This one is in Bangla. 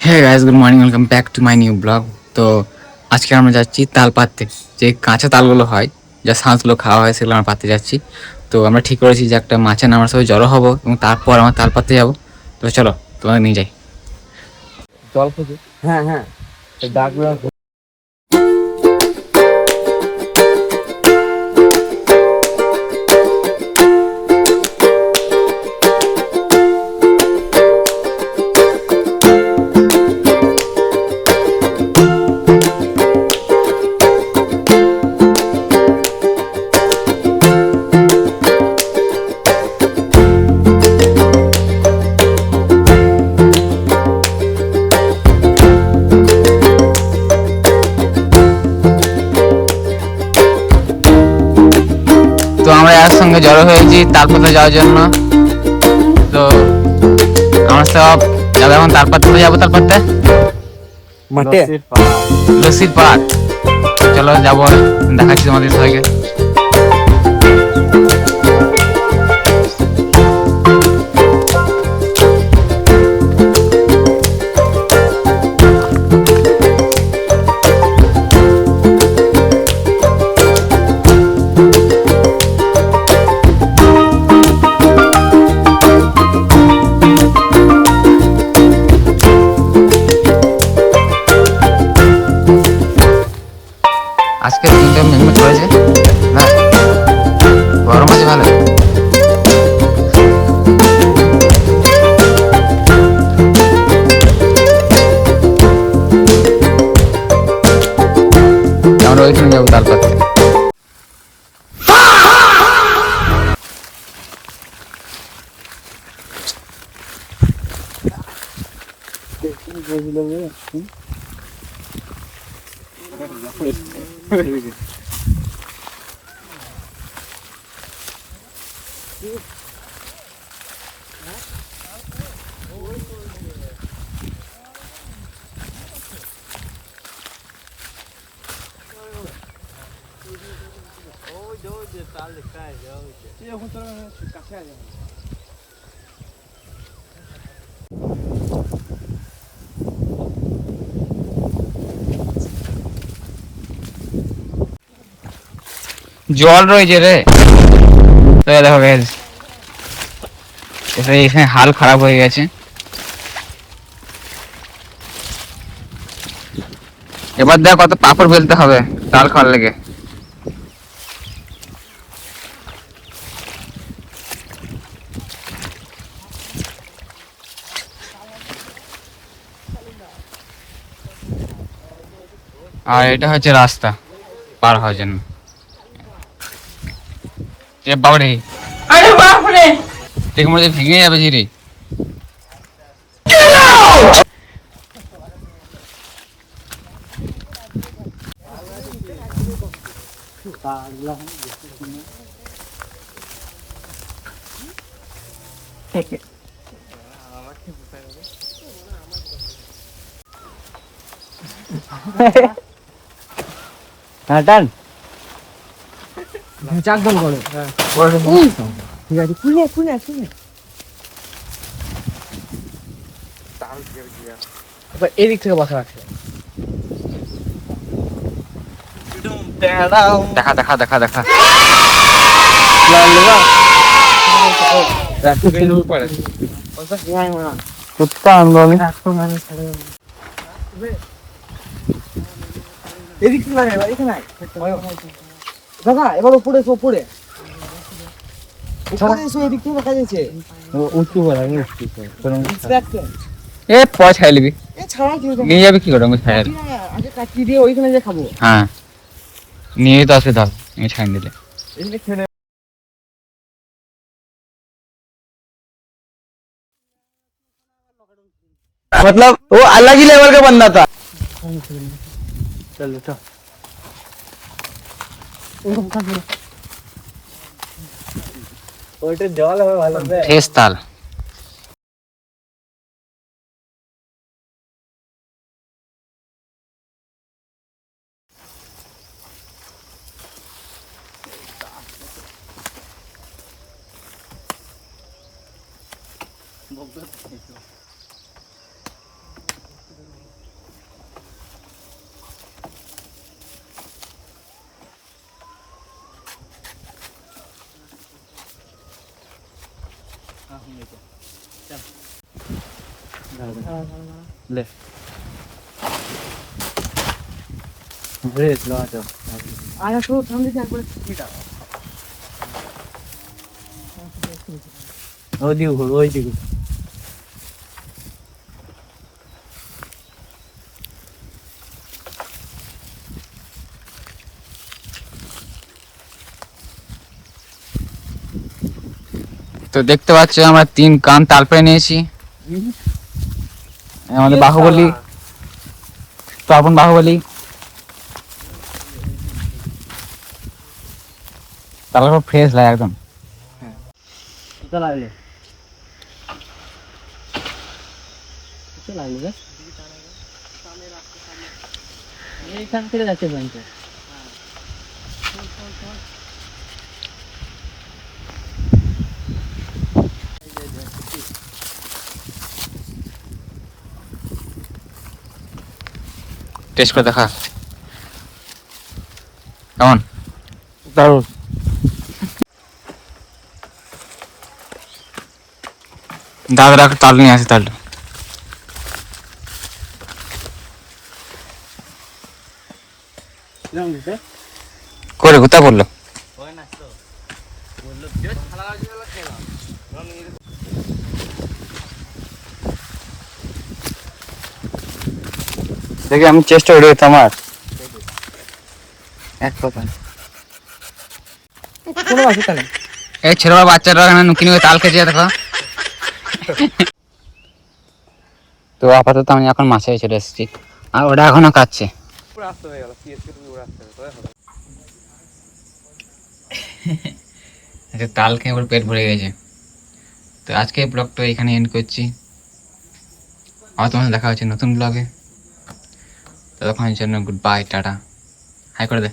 হ্যাঁ guys, good morning, welcome back to my new blog. তো আজকে আমরা যাচ্ছি তাল পাততে। যে কাঁচা তালগুলো হয়, যা শাঁসগুলো খাওয়া হয়, সেগুলো আমরা পাততে যাচ্ছি। তো আমরা ঠিক করেছি যে একটা মাছে নামার সবাই জড়ো হবো এবং তারপর আমরা তাল পাততে যাবো। তো চলো তোমাদের নিয়ে যাই। জল খোঁজে। হ্যাঁ হ্যাঁ, ডাকবে। তো আমরা একসঙ্গে জড়ো হয়েছি তাল পাততে যাওয়ার জন্য। তো আমরা সব যাবো এখন তাল পাততে যাবো, তাল পাততে মাঠে লস্যির পাড়। চলো যাবো, দেখাচ্ছি তোমাদের সবাইকে। আজকে দিনটা মেঘ করেছে না, গরম আছে ভালো। আমরা ওইখানে যাবো তাল পাততে। জল রয়েছে রে। তো দেখো গাইস, এখানে হাল খারাপ হয়ে গেছে। এবার দেখ কত পাপড় ফেলতে হবে তাল খাওয়ার লেগে। আর এটা হচ্ছে রাস্তা পার হওয়ার জন্য। এ বাবারে, আরে বাপরে, ঠিক মনে হচ্ছে ভেঙে যাবে জিরে। হ্যাঁ টান চাকদম করো। ঠিক আছে, খুলে খুলে খুলে এবার এদিক থেকে বসা রাখছে। দেখা দেখা দেখা দেখা কুত্তা আন্দোলন এদিক থেকে লাগে, এখানে দাদা এবার উপরে এসো, উপরে উপরে এসো, এদিক থেকে দেখা যাচ্ছে। উঁচু করা এ পয় ছাই লিবি, এ ছাড়া কি নিয়ে যাবে কি করে ছাই? আগে কাটিয়ে দিয়ে ওইখানে যে খাবো। হ্যাঁ, নিয়ে তো আসবে, ধর আমি ছাই দিলে। मतलब वो अलग ही लेवल का बंदा था। चलो चल ওইটা জল হবে ভালো হবে। ফ্রেশ তাল। ले ब्रेक लो आजा आया शो सामने से একবার স্পিড আ ওই দিকে ওই দিকে তো দেখতে পাচ্ছ আমরা 3 কান তাল পেরে নিয়েছি। আমাদের বাহুবলী, শ্রাবণ বাহুবলী তালগুলো ফ্রেশ লাগে একদম। তো লাগলে তো লাগলে রে এইখান থেকে যাচ্ছে ব্যাংকে। টেস্ট করে দেখা কেমন। দারুণ দাদারা তাল নিয়ে আসে তাল কিরম দিছে করে কোথায় বললো। দেখি আমি চেষ্টা করি তোমার এক কথা কোনো অসুবিধা নেই। এই ছোট বাচ্চারা এখানে নুকি নুকি তাল খেয়েছে দেখো। তো আপাতত আমি এখন মাছে চলে এসেছি আর ওটা এখনো কাটছে। আচ্ছা তাল খেয়ে ওর পেট ভরে গেছে। তো আজকে ব্লগটা এখানে এন্ড করছি। আর তোমার দেখা হচ্ছে নতুন ব্লগে। ততক্ষণের জন্য গুড বাই, টাটা, হাই করে দে।